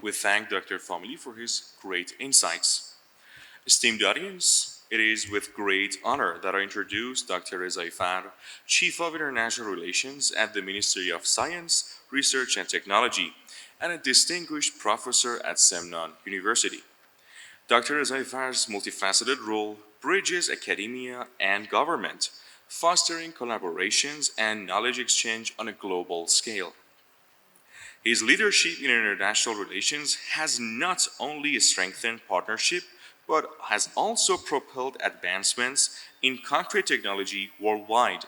We thank Dr. Family for his great insights. Esteemed audience, it is with great honor that I introduce Dr. Reza Ifar, Chief of International Relations at the Ministry of Science, Research and Technology, and a distinguished professor at Semnan University. Dr. Reza Ifar's multifaceted role bridges academia and government, fostering collaborations and knowledge exchange on a global scale. His leadership in international relations has not only strengthened partnership, but has also propelled advancements in concrete technology worldwide.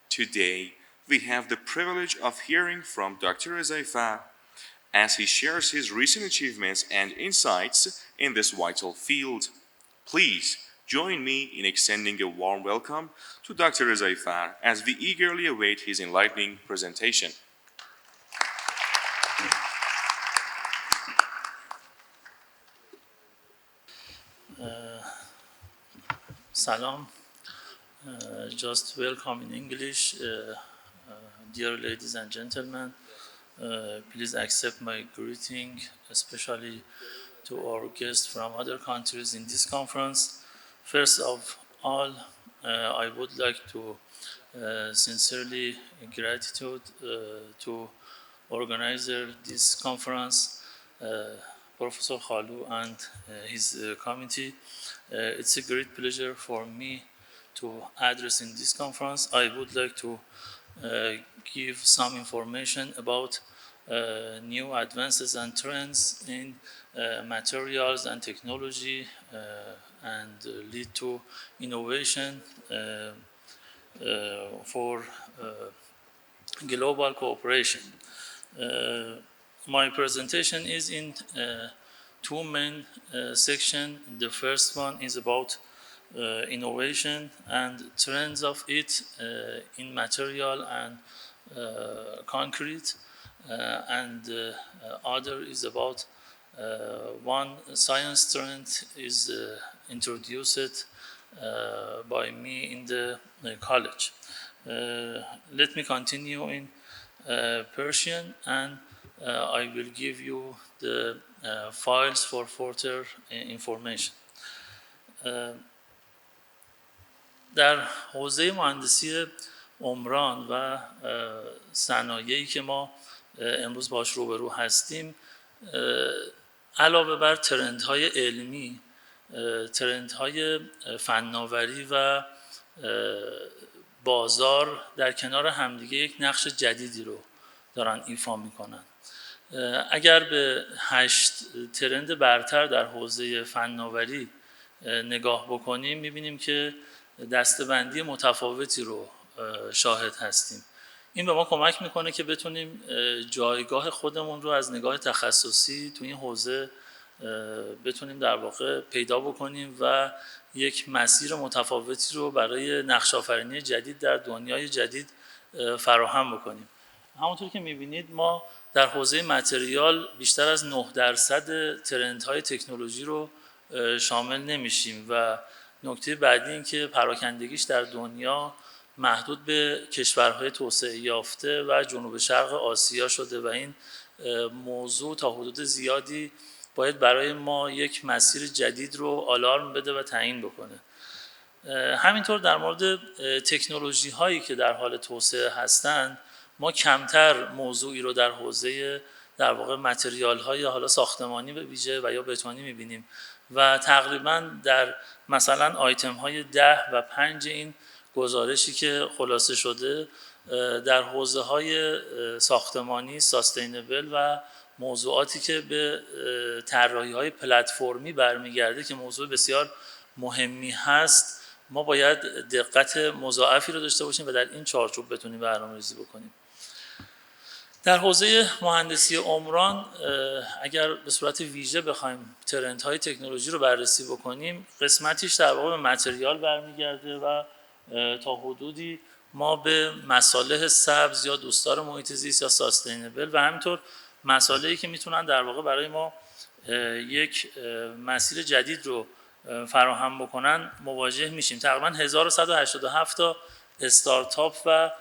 Today, we have the privilege of hearing from Dr. Rezaifa as he shares his recent achievements and insights in this vital field. Please join me in extending a warm welcome to Dr. Rezaifa as we eagerly await his enlightening presentation. Salam. Just welcome in English. Dear ladies and gentlemen, please accept my greeting, especially to our guests from other countries in this conference. First of all, I would like to sincerely gratitude to organizer this conference, Professor Khalu and his committee. It's a great pleasure for me to address in this conference. I would like to give some information about new advances and trends in materials and technology and lead to innovation for global cooperation. My presentation is in two main sections. The first one is about innovation and trends of it in material and concrete, and other is about one science trend is introduced by me in the college. Let me continue in Persian, and I will give you the files for further information. در حوزه مهندسی عمران و صنایعی که ما امروز باش روبرو هستیم، علاوه بر ترندهای علمی، ترندهای فناوری و بازار در کنار همدیگه یک نقش جدیدی رو دارن ایفا میکنن. اگر به 8 ترند برتر در حوزه فناوری نگاه بکنیم، میبینیم که دسته‌بندی متفاوتی رو شاهد هستیم. این به ما کمک میکنه که بتونیم جایگاه خودمون رو از نگاه تخصصی تو این حوزه بتونیم در واقع پیدا بکنیم و یک مسیر متفاوتی رو برای نقش‌آفرینی جدید در دنیای جدید فراهم بکنیم. همونطور که میبینید ما در حوزه متریال بیشتر از 9% ترندهای تکنولوژی رو شامل نمیشیم و نکته بعدی این که پراکندگیش در دنیا محدود به کشورهای توسعه یافته و جنوب شرق آسیا شده و این موضوع تا حدود زیادی باید برای ما یک مسیر جدید رو آلارم بده و تعیین بکنه. همینطور در مورد تکنولوژی هایی که در حال توسعه هستند، ما کمتر موضوعی رو در حوزه در واقع متریال های حالا ساختمانی به ویژه و یا بتونی می‌بینیم و تقریبا در مثلا آیتم های 10 و 5 این گزارشی که خلاصه شده در حوزه های ساختمانی، ساستینبل و موضوعاتی که به طراحی های پلتفرمی برمیگرده که موضوع بسیار مهمی هست، ما باید دقت مضاعفی رو داشته باشیم و در این چارچوب بتونیم برنامه‌ریزی بکنیم. در حوزه مهندسی عمران اگر به صورت ویژه بخوایم ترندهای تکنولوژی رو بررسی بکنیم، قسمتیش در واقع به متریال برمیگرده و تا حدودی ما به مصالح سبز یا دوستدار محیط زیست یا ساستینبل و همینطور مسائلی که میتونن در واقع برای ما یک مسیر جدید رو فراهم بکنن مواجه میشیم. تقریبا 1187 تا استارتاپ و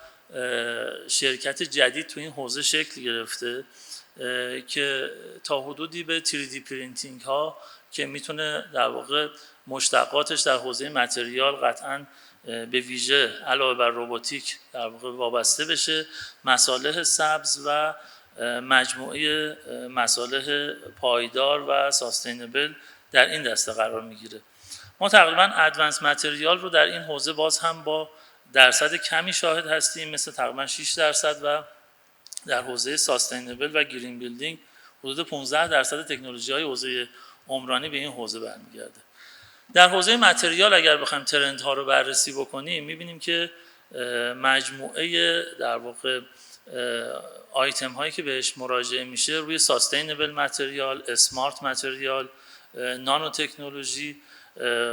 شرکت جدید تو این حوزه شکل گرفته که تا حدودی به 3D پرینتینگ ها که میتونه در واقع مشتقاتش در حوزه متریال قطعاً به ویژه علاوه بر روباتیک در واقع وابسته بشه، مصالح سبز و مجموعه مصالح پایدار و ساستینبل در این دسته قرار میگیره. ما تقریبا ادوانس متریال رو در این حوزه باز هم با درصد کمی شاهد هستیم، مثل تقریبا 6% و در حوزه ساستینبل و گرین بیلدینگ حدود 15% تکنولوژی‌های حوزه عمرانی به این حوزه برمیگرده. در حوزه متریال اگر بخوایم ترندها رو بررسی بکنیم می‌بینیم که مجموعه در واقع آیتم هایی که بهش مراجعه میشه روی ساستینبل متریال، اسمارت متریال، نانو تکنولوژی،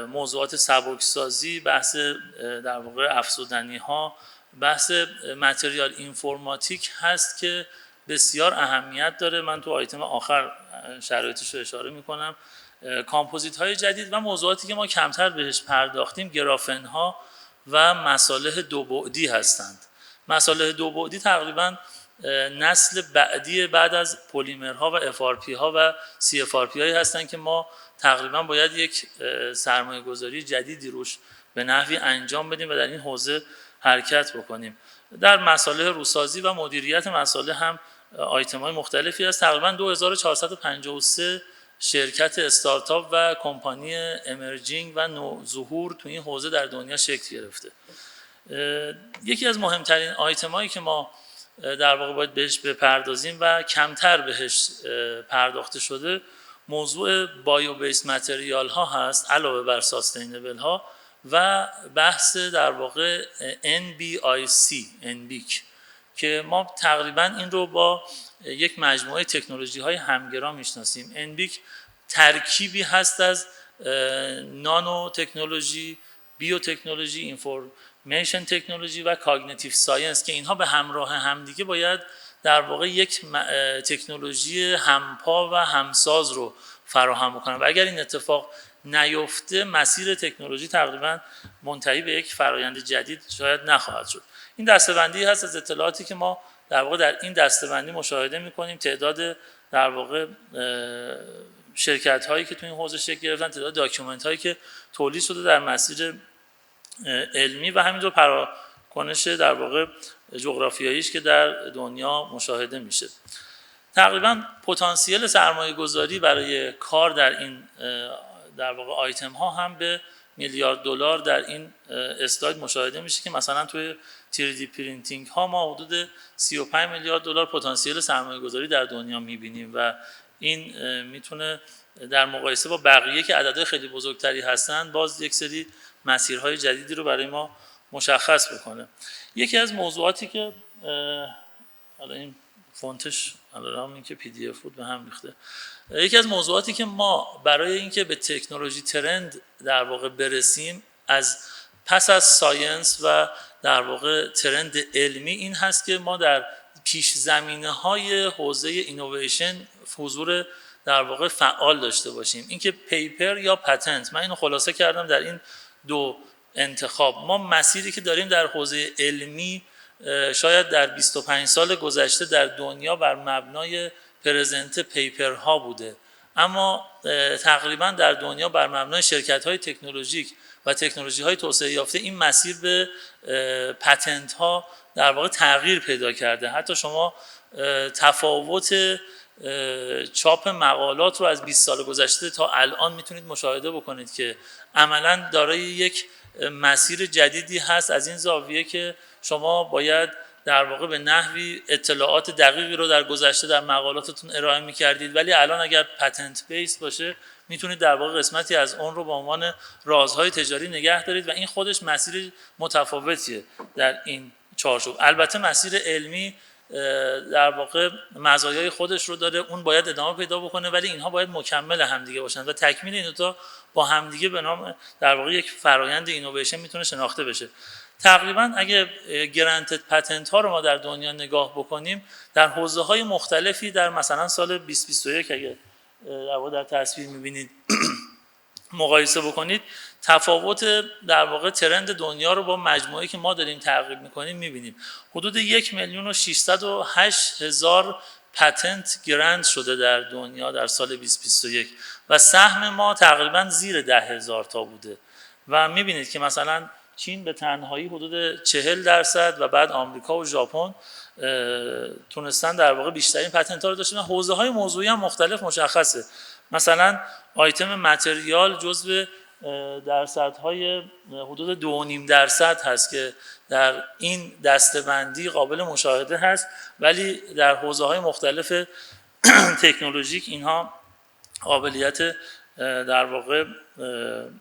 موضوعات سبکسازی، بحث در واقع افزودنی ها، بحث متریال اینفورماتیک هست که بسیار اهمیت داره. من تو آیتم آخر شرایطش رو اشاره میکنم. کامپوزیت های جدید و موضوعاتی که ما کمتر بهش پرداختیم گرافن ها و مصالح دو بعدی هستند. مصالح دو بعدی تقریبا نسل بعدی بعد از پلیمرها و FRP ها و CFRP هایی هستند که ما تقریبا باید یک سرمایه گذاری جدیدی روش به نحوی انجام بدیم و در این حوزه حرکت بکنیم. در مصالح روسازی و مدیریت مصالح هم آیتم های مختلفی هست. تقریبا 2453 شرکت استارتاپ و کمپانی امرجینگ و نوظهور تو این حوزه در دنیا شکل گرفته. یکی از مهمترین آیتم هایی که ما در واقع باید بهش بپردازیم و کمتر بهش پرداخته شده موضوع بایو بیس متریال ها هست علاوه بر ساستینبل ها و بحث در واقع NBIC که ما تقریبا این رو با یک مجموعه تکنولوژی های همگرا میشناسیم. NBIC ترکیبی هست از نانو تکنولوژی، بیو تکنولوژی، اینفورمیشن تکنولوژی و کاگنیتیو ساینس که اینها به همراه همدیگه باید در واقع یک تکنولوژی همپا و همساز رو فراهم بکنن و اگر این اتفاق نیفته مسیر تکنولوژی تقریبا منتهی به یک فرایند جدید شاید نخواهد شد. این دسته‌بندی هست از اطلاعاتی که ما در واقع در این دسته‌بندی مشاهده می‌کنیم. تعداد در واقع شرکت هایی که تو این حوزه شکل گرفتن، تعداد داکیومنت هایی که تولید شده در مسیر علمی و همینطور پراکنش در واقع جغرافیاییش که در دنیا مشاهده میشه. تقریبا پتانسیل سرمایه گذاری برای کار در این در واقع آیتم ها هم به میلیارد دلار در این اسلاید مشاهده میشه که مثلا توی 3D پرینتینگ ها ما حدود 35 میلیارد دلار پتانسیل سرمایه گذاری در دنیا میبینیم و این میتونه در مقایسه با بقیه که عددهای خیلی بزرگتری هستند باز یک سری مسیرهای جدیدی رو برای ما مشخص بکنه. یکی از موضوعاتی که حالا این فونتش الان این که PDF بود به هم ریخته. یکی از موضوعاتی که ما برای اینکه به تکنولوژی ترند در واقع برسیم از پس از ساینس و در واقع ترند علمی این هست که ما در پیش زمینه‌های حوزه اینویشن حضور در واقع فعال داشته باشیم. اینکه پیپر یا پتنت، من اینو خلاصه کردم در این دو انتخاب. ما مسیری که داریم در حوزه علمی شاید در 25 سال گذشته در دنیا بر مبنای پرزنت پیپرها بوده، اما تقریبا در دنیا بر مبنای شرکت‌های تکنولوژیک و تکنولوژی‌های توسعه یافته این مسیر به پتنت‌ها در واقع تغییر پیدا کرده. حتی شما تفاوت چاپ مقالات رو از 20 سال گذشته تا الان میتونید مشاهده بکنید که عملاً دارای یک مسیر جدیدی هست از این زاویه که شما باید در واقع به نحوی اطلاعات دقیقی رو در گذشته در مقالاتتون ارائه می‌کردید، ولی الان اگر پتنت بیس باشه میتونید در واقع قسمتی از اون رو به عنوان رازهای تجاری نگه دارید و این خودش مسیر متفاوتیه در این چارچوب. البته مسیر علمی در واقع مزایای خودش رو داره، اون باید ادامه پیدا بکنه، ولی اینها باید مکمل همدیگه باشن و تکمیل این دو تا با همدیگه به نام در واقع یک فرایند اینویشن میتونه شناخته بشه. تقریبا اگه گرانتد پتنت ها رو ما در دنیا نگاه بکنیم در حوزه های مختلفی در مثلا سال 2021 اگه در تصویر میبینید مقایسه بکنید تفاوت در واقع ترند دنیا رو با مجموعه‌ای که ما داریم تعقیب میکنیم میبینیم. حدود 1,608,000 پتنت گرند شده در دنیا در سال 2021 و سهم ما تقریبا زیر 10,000 تا بوده و میبینید که مثلا چین به تنهایی حدود 40% و بعد آمریکا و ژاپن تونستن در واقع بیشترین پتنت ها رو داشتن. حوزه های موضوعی هم مختلف مشخصه. مثلا آیتم متریال جزو درصدهای حدود 2.5% هست که در این دسته‌بندی قابل مشاهده هست، ولی در حوزه‌های مختلف تکنولوژیک اینها قابلیت در واقع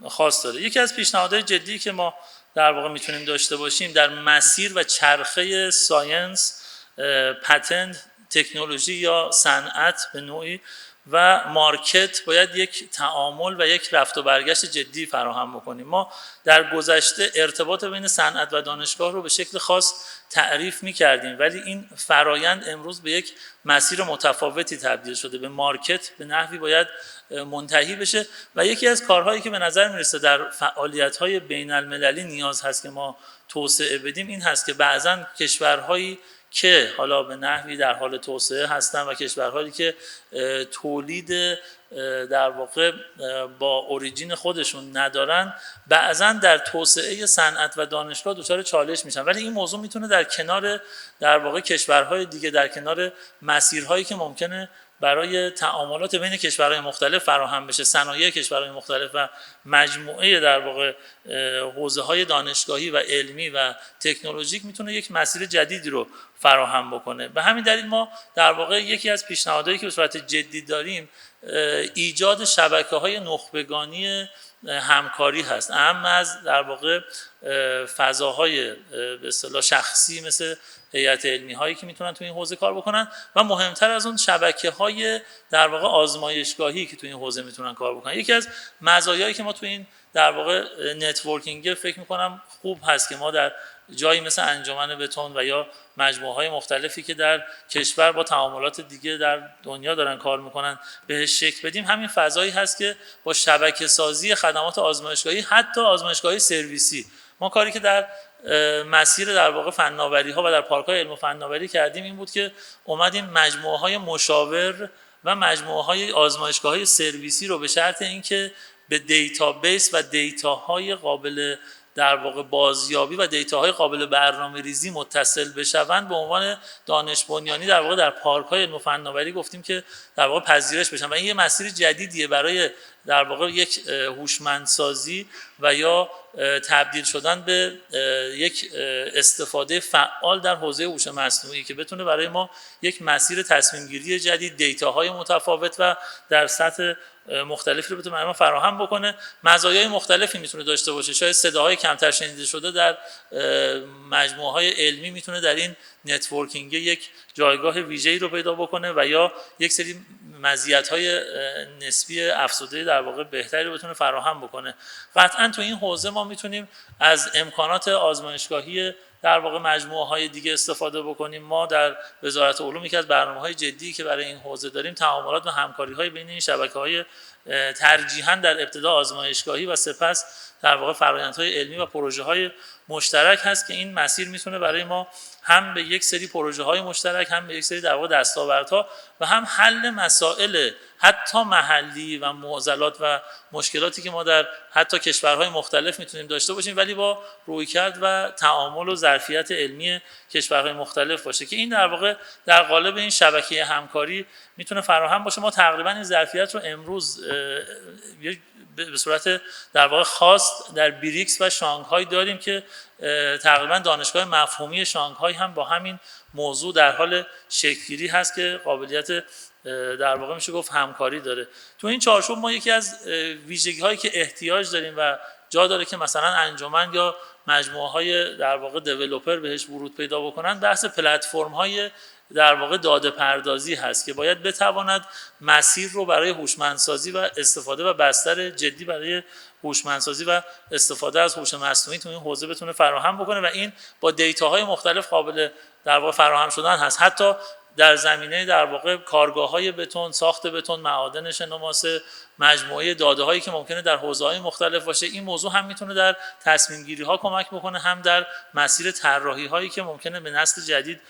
خاص داره. یکی از پیشنهادهای جدی که ما در واقع میتونیم داشته باشیم در مسیر و چرخه ساینس، پتنت، تکنولوژی یا صنعت به نوعی و مارکت باید یک تعامل و یک رفت و برگشت جدی فراهم بکنیم. ما در گذشته ارتباط بین صنعت و دانشگاه رو به شکل خاص تعریف می‌کردیم، ولی این فرایند امروز به یک مسیر متفاوتی تبدیل شده. به مارکت به نحوی باید منتهی بشه و یکی از کارهایی که به نظر میرسه در فعالیت‌های بین‌المللی نیاز هست که ما توسعه بدیم این هست که بعضاً کشورهایی که حالا به نحوی در حال توسعه هستن و کشورهایی که تولید در واقع با اوریجین خودشون ندارن بعضا در توسعه صنعت و دانشگاه دچار چالش میشن، ولی این موضوع میتونه در کنار در واقع کشورهای دیگه، در کنار مسیرهایی که ممکنه برای تعاملات بین کشورهای مختلف فراهم بشه، صنایع کشورهای مختلف و مجموعه در واقع حوزه‌های دانشگاهی و علمی و تکنولوژیک میتونه یک مسیر جدیدی رو فراهم بکنه. به همین دلیل ما در واقع یکی از پیشنهادهایی که به صورت جدی داریم ایجاد شبکه‌های نخبگانی همکاری هست، اهم از در واقع فضاهای به اصطلاح شخصی مثل هیئت علمی هایی که میتونن تو این حوزه کار بکنن و مهمتر از اون شبکه‌های در واقع آزمایشگاهی که تو این حوزه میتونن کار بکنن. یکی از مزایایی که ما تو این در واقع نتورکینگ فکر میکنم خوب هست که ما در جایی مثل انجمن بتون و یا مجموعه‌های مختلفی که در کشور با تعاملات دیگه در دنیا دارن کار میکنن بهش شکل بدیم. همین فضایی هست که با شبکه سازی خدمات آزمایشگاهی، حتی آزمایشگاهی سرویسی، ما کاری که در مسیر در واقع فناوری‌ها و در پارک‌های علم و فناوری کردیم این بود که اومدیم مجموعه‌های مشاور و مجموعه‌های آزمایشگاه‌های سرویسی رو به شرط اینکه به دیتابیس و دیتاهای قابل در واقع بازیابی و دیتاهای قابل برنامه‌ریزی متصل بشوند به عنوان دانش بنیانی در واقع در پارک‌های علم و فناوری گفتیم که در واقع پذیرش بشن و این یه مسیر جدیدیه برای در واقع یک هوشمندسازی و یا تبدیل شدن به یک استفاده فعال در حوزه هوش مصنوعی که بتونه برای ما یک مسیر تصمیم گیری جدید، دیتاهای متفاوت و در سطح مختلفی رو بتونه برای ما فراهم بکنه. مزایای مختلفی میتونه داشته باشه، شاید صداهای کمتر شنیده شده در مجموعه‌های علمی میتونه در این نتورکینگ یک جایگاه ویژه‌ای رو پیدا بکنه و یا یک سری مزیت‌های نسبی افزوده در واقع بهتری رو بتونه فراهم بکنه. قطعاً تو این حوزه ما میتونیم از امکانات آزمایشگاهی در واقع مجموعه‌های دیگه استفاده بکنیم. ما در وزارت علوم یکی از برنامه‌های جدی که برای این حوزه داریم تعاملات و همکاری‌های بین این شبکه‌های ترجیحاً در ابتدا آزمایشگاهی و سپس در واقع فرآیندهای علمی و پروژه‌های مشترک هست که این مسیر میتونه برای ما هم به یک سری پروژه‌های مشترک، هم به یک سری در واقع دستاوردها و هم حل مسائل حتی محلی و معضلات و مشکلاتی که ما در حتی کشورهای مختلف میتونیم داشته باشیم ولی با رویکرد و تعامل و ظرفیت علمی کشورهای مختلف باشه که این در واقع در قالب این شبکه همکاری میتونه فراهم باشه. ما تقریبا این ظرفیت رو امروز به صورت در واقع خاص در بریکس و شانگهای داریم که تقریبا دانشگاه مفهومی شانگهای هم با همین موضوع در حال شکل‌گیری هست که قابلیت در واقع میشه گفت همکاری داره. تو این چارچوب ما یکی از ویژگی‌هایی که احتیاج داریم و جا داره که مثلا انجمن یا مجموعه‌های در واقع دیولپر بهش ورود پیدا بکنن، بحث پلتفرم‌های در واقع داده پردازی هست که باید بتواند مسیر رو برای هوشمندسازی و استفاده و بستر جدی برای هوشمندسازی و استفاده از هوش مصنوعی تو این حوزه بتونه فراهم بکنه و این با دیتاهای مختلف قابل در واقع فراهم شدن هست. حتی در زمینه در واقع کارگاه‌های بتون، ساخت بتون، معادن شنماسه، مجموعه داده‌هایی که ممکنه در حوزه‌های مختلف باشه، این موضوع هم میتونه در تصمیم گیری‌ها کمک بکنه، هم در مسیر طراحی‌هایی که ممکنه به نسل جدید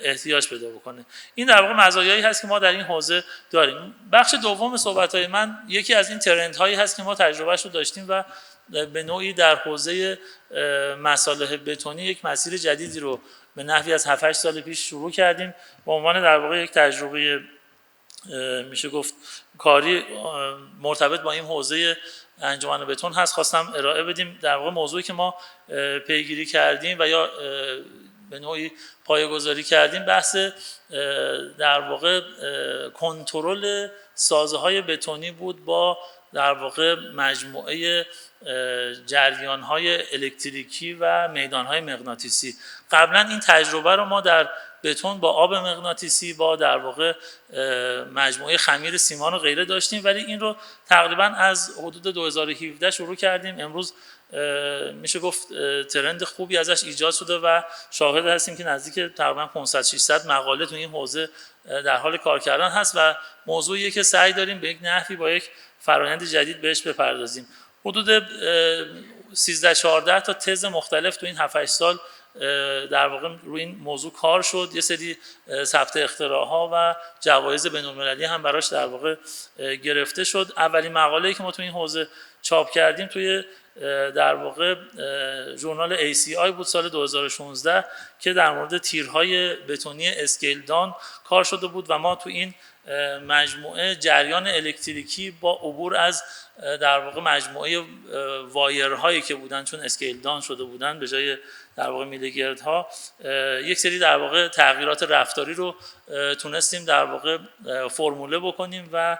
احتیاج پیدا بکنه. این در واقع مزایایی هست که ما در این حوزه داریم. بخش دوم صحبت‌های من یکی از این ترندهایی هست که ما تجربهش رو داشتیم و به نوعی در حوزه مصالح بتونی یک مسیر جدیدی رو به نحوی از 7-8 سال پیش شروع کردیم به عنوان در واقع یک تجربه میشه گفت کاری مرتبط با این حوزه انجمن بتون هست. خواستم ارائه بدیم در واقع موضوعی که ما پیگیری کردیم و یا به نوعی پایه‌گذاری کردیم بحث در واقع کنترل سازه‌های بتونی بود با در واقع مجموعه جریان‌های الکتریکی و میدان‌های مغناطیسی. قبلا این تجربه رو ما در بتون با آب مغناطیسی با در واقع مجموعه خمیر سیمان و غیره داشتیم، ولی این رو تقریبا از حدود 2017 شروع کردیم. امروز میشه گفت ترند خوبی ازش ایجاد شده و شاهد هستیم که نزدیک تقریبا 500-600 مقاله تو این حوزه در حال کار کردن هست و موضوعیه که سعی داریم به یک نحوی با یک فرآیند جدید بهش بپردازیم. حدود 13-14 تا تز مختلف تو این 7-8 سال در واقع روی این موضوع کار شد. یه سری ثبت اختراعها و جوایز بین‌المللی هم براش در واقع گرفته شد. اولین مقاله‌ای که ما تو این حوزه چاپ کردیم توی در واقع ژورنال ACI بود سال 2016 که در مورد تیرهای بتونی اسکیل دان کار شده بود و ما تو این مجموعه جریان الکتریکی با عبور از در واقع مجموعه وایرهایی که بودن چون اسکیل دان شده بودن به جای در واقع میلیگردها یک سری در واقع تغییرات رفتاری رو تونستیم در واقع فرموله بکنیم و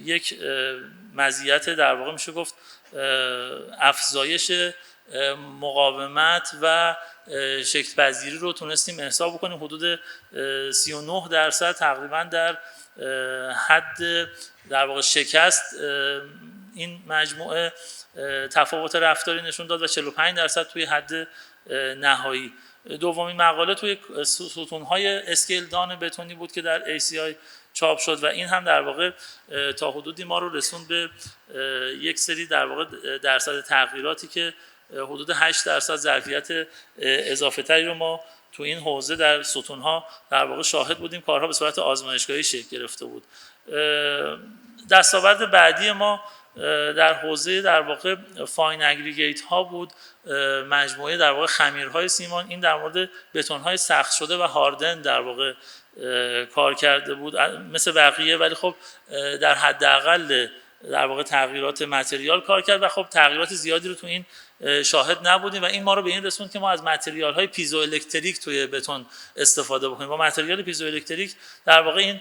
یک مزیت در واقع میشه گفت افزایش مقاومت و شکل‌پذیری رو تونستیم احساب بکنیم. حدود 39% تقریبا در حد در واقع شکست این مجموعه تفاوت رفتاری نشون داد و 45% توی حد نهایی. دومین مقاله توی ستون‌های اسکیل دان بتونی بود که در ACI چاپ شد و این هم در واقع تا حدودی ما رو رسوند به یک سری در واقع درصد تغییراتی که حدود 8% ظرفیت اضافه تری رو ما تو این حوزه در ستون‌ها در واقع شاهد بودیم. کارها به صورت آزمایشگاهی شکل گرفته بود. دستاورد بعدی ما در حوزه در واقع فاین اگریگیت ها بود، مجموعه در واقع خمیرهای سیمان. این در مورد بتون‌های سخت شده و هاردن در واقع کار کرده بود مثل بقیه، ولی خب در حداقل در واقع تغییرات متریال کار کرد و خب تغییرات زیادی رو تو این شاهد نبودیم و این ما رو به این رسوند که ما از متریال های پیزو الکتریک توی بتون استفاده بکنیم. با متریال پیزو الکتریک در واقع این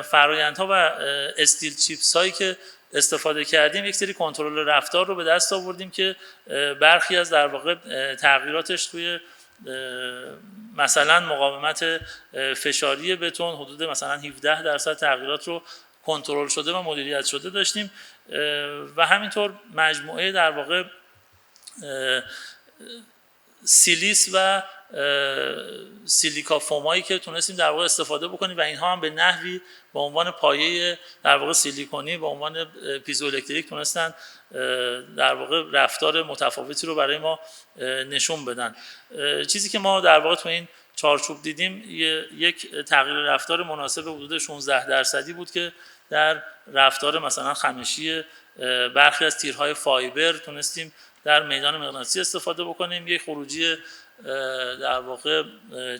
فرآیندها و استیل چیپس هایی که استفاده کردیم یک سری کنترل رفتار رو به دست آوردیم که برخی از در واقع تغییراتش توی مثلا مقاومت فشاری بتون حدود مثلا 17% تغییرات رو کنترل شده و مدیریت شده داشتیم و همینطور مجموعه در واقع سیلیس و سیلیکا فومایی که تونستیم در واقع استفاده بکنیم و اینها هم به نحوی به عنوان پایه در واقع سیلیکونی به عنوان پیزو الکتریک تونستن در واقع رفتار متفاوتی رو برای ما نشون بدن. چیزی که ما در واقع تو این چارچوب دیدیم یک تغییر رفتار مناسب حدود 16% بود که در رفتار مثلا خمشی برخی از تیرهای فایبر تونستیم در میدان مغناطیسی استفاده بکنیم. یک خروجی در واقع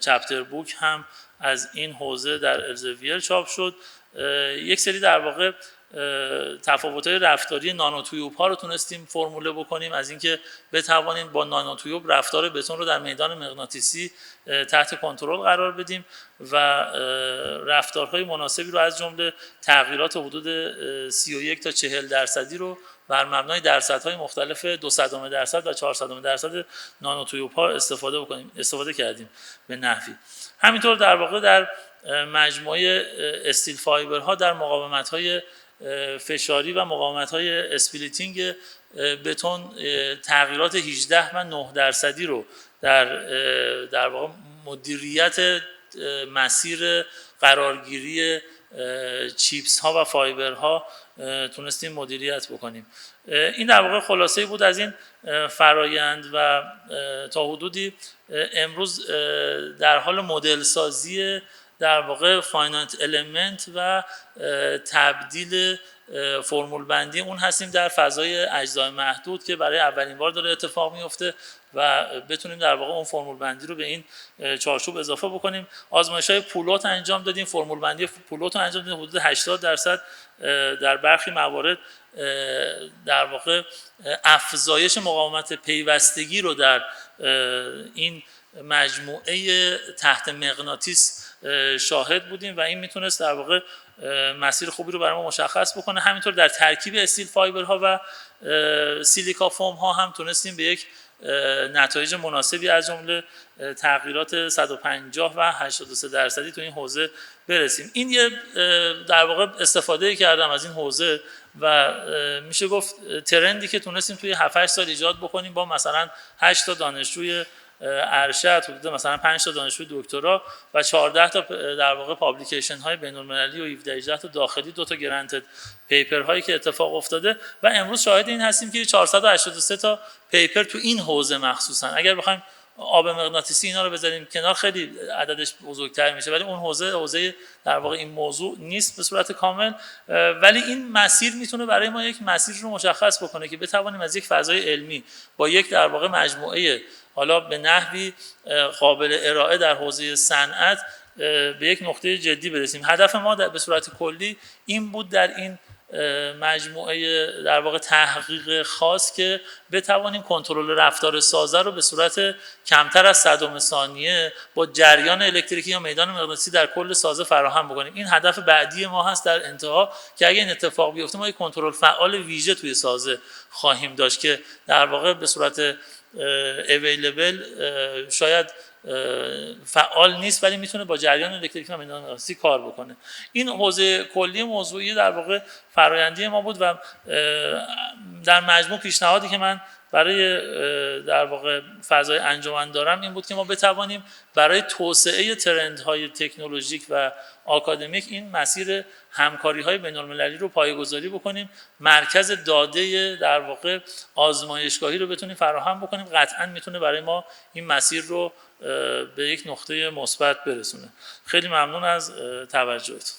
چپتر بوک هم از این حوزه در الزویر چاپ شد. یک سری در واقع تفاوت‌های رفتاری نانوتیوب ها رو تونستیم فرموله بکنیم از اینکه بتوانیم با نانوتیوب رفتار بتون رو در میدان مغناطیسی تحت کنترل قرار بدیم و رفتارهای مناسبی رو از جمله تغییرات حدود 31 تا 40% رو بر مبنای درصدهای مختلف 0.02% و 0.04% نانوتیوب ها استفاده کردیم به نحوی. همینطور در واقع در مجموعه استیل فایبر ها در مقاومت های فشاری و مقاومت های اسپلیتینگ بتون تغییرات 18 و 9% رو در واقع مدیریت مسیر قرارگیری چیپس ها و فایبر ها تونستیم مدیریت بکنیم. این در واقع خلاصه بود از این فرایند و تا حدودی امروز در حال مدل سازی در واقع فاینانت المنت و تبدیل فرمول بندی اون هستیم در فضای اجزای محدود که برای اولین بار داره اتفاق میفته و بتونیم در واقع اون فرمول بندی رو به این چارچوب اضافه بکنیم. آزمایش‌های پولوت انجام دادیم، فرمول بندی پولوت رو انجام دادیم، حدود 80% در برخی موارد در واقع افزایش مقاومت پیوستگی رو در این مجموعه تحت مغناطیس شاهد بودیم و این میتونست در واقع مسیر خوبی رو برای ما مشخص بکنه. همینطور در ترکیب استیل فایبرها و سیلیکا فوم ها هم تونستیم به یک نتایج مناسبی از جمله تغییرات 150 و 83% تو این حوزه برسیم. این یه در واقع استفاده کردم از این حوزه و میشه گفت ترندی که تونستیم توی 7-8 سال ایجاد بکنیم با مثلا 8 تا دانشجوی ارشد، حدود مثلا 5 تا دانشجوی دکترا و 14 تا در واقع پابلیکیشن های بین‌المللی و 17 تا داخلی، 2 تا گرانتد پیپر هایی که اتفاق افتاده و امروز شاهد این هستیم که 483 تا پیپر تو این حوزه مخصوصا، اگر بخوایم آب مغناطیسی اینا رو بذاریم کنار خیلی عددش بزرگتر میشه، ولی اون حوزه در واقع این موضوع نیست به صورت کامل، ولی این مسیر میتونه برای ما یک مسیر رو مشخص بکنه که بتوانیم از یک فضای علمی با یک در واقع مجموعه حالا به نحوی قابل ارائه در حوزه صنعت به یک نقطه جدی برسیم. هدف ما به صورت کلی این بود در این مجموعه در واقع تحقیق خاص که بتوانیم کنترل رفتار سازه رو به صورت کمتر از صدم ثانیه با جریان الکتریکی یا میدان مغناطیسی در کل سازه فراهم بکنیم. این هدف بعدی ما هست در انتها که اگه این اتفاق بیفته ما یک کنترل فعال ویژه توی سازه خواهیم داشت که در واقع به صورت اویلیبل شاید فعال نیست ولی میتونه با جریان الکتریکی و میدان مغناطیسی کار بکنه. این حوزه کلی موضوعی در واقع فرآیندی ما بود و در مجموع پیشنهادی که من برای در واقع فضای انجمن دارم این بود که ما بتوانیم برای توسعه ترندهای تکنولوژیک و آکادمیک این مسیر همکاری‌های بین‌المللی رو پایه‌گذاری بکنیم، مرکز داده در واقع آزمایشگاهی رو بتونیم فراهم بکنیم، قطعاً میتونه برای ما این مسیر رو به یک نقطه مثبت برسونه. خیلی ممنون از توجهتون.